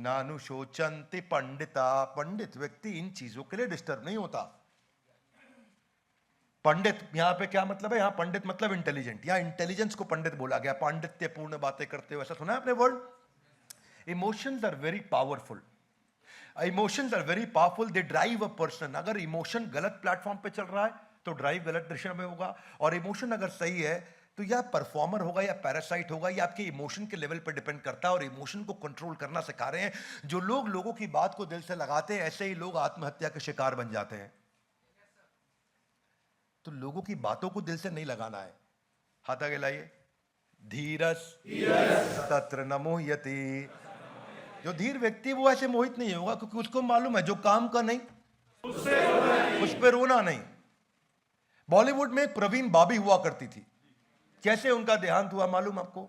नानुशोचंति पंडिता। पंडित व्यक्ति इन चीजों के लिए डिस्टर्ब नहीं होता। पंडित यहां पे क्या मतलब है? यहां पंडित मतलब इंटेलिजेंट। यहां इंटेलिजेंस को पंडित बोला गया। पांडित्य पूर्ण बातें करते हो, ऐसा सुना है आपने word? Emotions are very powerful. Emotions are very powerful, they drive a person. अगर इमोशन गलत प्लेटफॉर्म पे चल रहा है तो ड्राइव गलत दिशा में होगा, और इमोशन अगर सही है तो या परफॉर्मर होगा या पैरासाइट होगा। या आपके इमोशन के लेवल पर डिपेंड करता है, और इमोशन को कंट्रोल करना सिखा रहे हैं। जो लोग लोगों की बात को दिल से लगाते हैं, ऐसे ही लोग आत्महत्या के शिकार बन जाते हैं। तो लोगों की बातों को दिल से नहीं लगाना है। हाथ आगे लाइए। धीरस तत्र न मोह्यति। जो धीर व्यक्ति वो ऐसे मोहित नहीं होगा, क्योंकि उसको मालूम है जो काम का नहीं उस पे रोना नहीं। बॉलीवुड में एक प्रवीण बाबी हुआ करती थी। कैसे उनका देहांत हुआ मालूम आपको?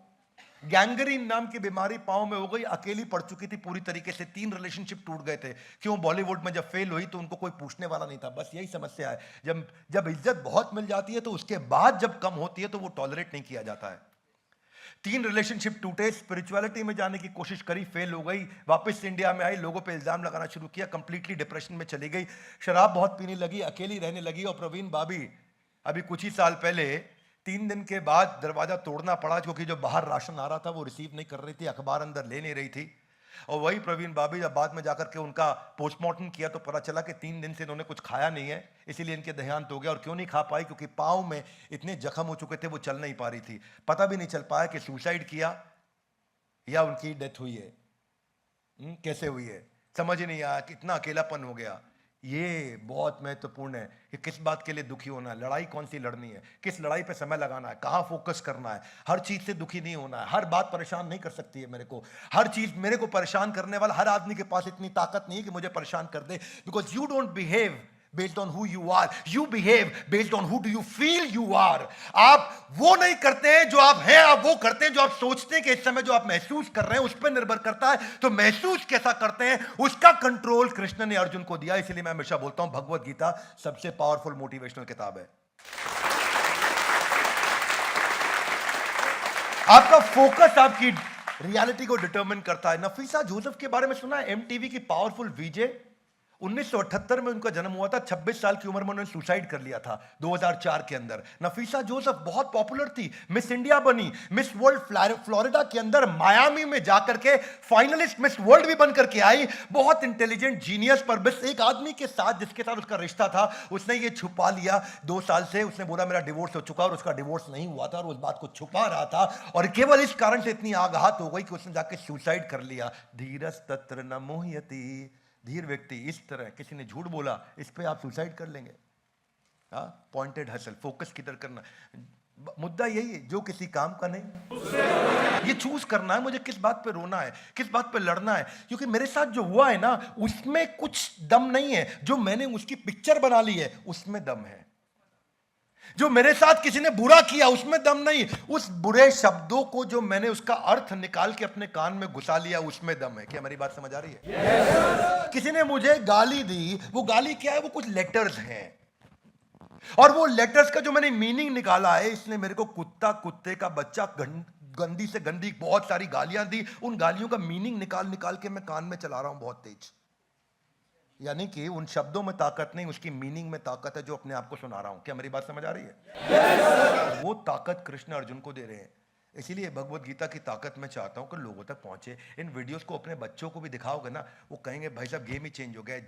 गैंग्रीन नाम की बीमारी पांव में हो गई, अकेली पड़ चुकी थी पूरी तरीके से। 3 रिलेशनशिप टूट गए थे। क्यों? बॉलीवुड में जब फेल हुई तो उनको कोई पूछने वाला नहीं था। बस यही समस्या है, जब जब इज्जत बहुत मिल जाती है तो उसके बाद जब कम होती है तो वो टॉलरेट नहीं किया जाता है। 3 रिलेशनशिप टूटे, स्पिरिचुअलिटी में जाने की कोशिश करी, फेल हो गई। वापस इंडिया में आई, लोगों पे इल्जाम लगाना शुरू किया, कंप्लीटली डिप्रेशन में चली गई, शराब बहुत पीने लगी, अकेली रहने लगी। और प्रवीण बाबी अभी कुछ ही साल पहले 3 दिन के बाद दरवाजा तोड़ना पड़ा, क्योंकि जो बाहर राशन आ रहा था वो रिसीव नहीं कर रही थी, अखबार अंदर ले नहीं रही थी। और वही प्रवीण बाबी जब बाद में जाकर के उनका पोस्टमार्टम किया तो पता चला कि 3 दिन से इन्होंने कुछ खाया नहीं है, इसीलिए इनके देहांत हो गया। और क्यों नहीं खा पाई? क्योंकि पाँव में इतने जख्म हो चुके थे, वो चल नहीं पा रही थी। पता भी नहीं चल पाया कि सुसाइड किया या उनकी डेथ हुई है। कैसे हुई है समझ ही नहीं आया, कितना अकेलापन हो गया। ये बहुत महत्वपूर्ण है कि किस बात के लिए दुखी होना है, लड़ाई कौन सी लड़नी है, किस लड़ाई पे समय लगाना है, कहां फोकस करना है। हर चीज से दुखी नहीं होना है। हर बात परेशान नहीं कर सकती है मेरे को। हर चीज मेरे को परेशान करने वाला हर आदमी के पास इतनी ताकत नहीं है कि मुझे परेशान कर दे। Because you don't behave based on who you are, you behave based on who do you feel you are। आप वो नहीं करते हैं जो आप हैं, आप वो करते हैं जो आप सोचते हैं कि इस समय जो आप महसूस कर रहे हैं उस पर निर्भर करता है। तो महसूस कैसा करते हैं उसका कंट्रोल कृष्ण ने अर्जुन को दिया। इसलिए मैं हमेशा बोलता हूं भगवत गीता सबसे पावरफुल मोटिवेशनल किताब है। आपका फोकस आपकी रियलिटी को डिटरमिन करता है। नफीसा जोसेफ के बारे में सुना है? एमटीवी की पावरफुल वीजे। 1978 में उनका जन्म हुआ था। 26 साल की उम्र में उन्होंने सुसाइड कर लिया था 2004 के अंदर। नफीसा जोसेफ बहुत पॉपुलर थी, मिस इंडिया बनी, मिस वर्ल्ड फ्लोरिडा के अंदर मायामी में जाकर के फाइनलिस्ट मिस वर्ल्ड भी बनकर के आई। बहुत इंटेलिजेंट जीनियस, पर बस एक आदमी के साथ जिसके साथ उसका रिश्ता था उसने ये छुपा लिया 2 साल से। उसने बोला मेरा डिवोर्स हो चुका, और उसका डिवोर्स नहीं हुआ था और उस बात को छुपा रहा था। और केवल इस कारण से इतनी आघात हो गई कि उसने जाकर सुसाइड कर लिया। धीरस तत्र न मोह्यति। धीर व्यक्ति इस तरह, किसी ने झूठ बोला इस पे आप सुसाइड कर लेंगे। पॉइंटेड हसल, फोकस किधर करना। मुद्दा यही है, जो किसी काम का नहीं, ये चूज करना है मुझे किस बात पे रोना है, किस बात पे लड़ना है। क्योंकि मेरे साथ जो हुआ है ना उसमें कुछ दम नहीं है, जो मैंने उसकी पिक्चर बना ली है उसमें दम है। जो मेरे साथ किसी ने बुरा किया उसमें दम नहीं, उस बुरे शब्दों को जो मैंने उसका अर्थ निकाल के अपने कान में घुसा लिया उसमें दम है। क्या मेरी बात समझ आ रही है? yes। किसी ने मुझे गाली दी, वो गाली क्या है? वो कुछ लेटर्स हैं, और वो लेटर्स का जो मैंने मीनिंग निकाला है, इसने मेरे को कुत्ता, कुत्ते का बच्चा, गंदी से गंदी बहुत सारी गालियां दी। उन गालियों का मीनिंग निकाल निकाल के मैं कान में चला रहा हूं बहुत तेज। यानी कि उन शब्दों में ताकत नहीं, उसकी मीनिंग में ताकत है जो अपने आप को सुना रहा हूं। क्या मेरी बात समझ आ रही है? yes। वो ताकत कृष्ण अर्जुन को दे रहे हैं। इसीलिए भगवत गीता की ताकत मैं चाहता हूं कि लोगों तक पहुंचे। इन वीडियोस को अपने बच्चों को भी दिखाओगे ना, वो कहेंगे भाई साहब गेम ही चेंज हो गया।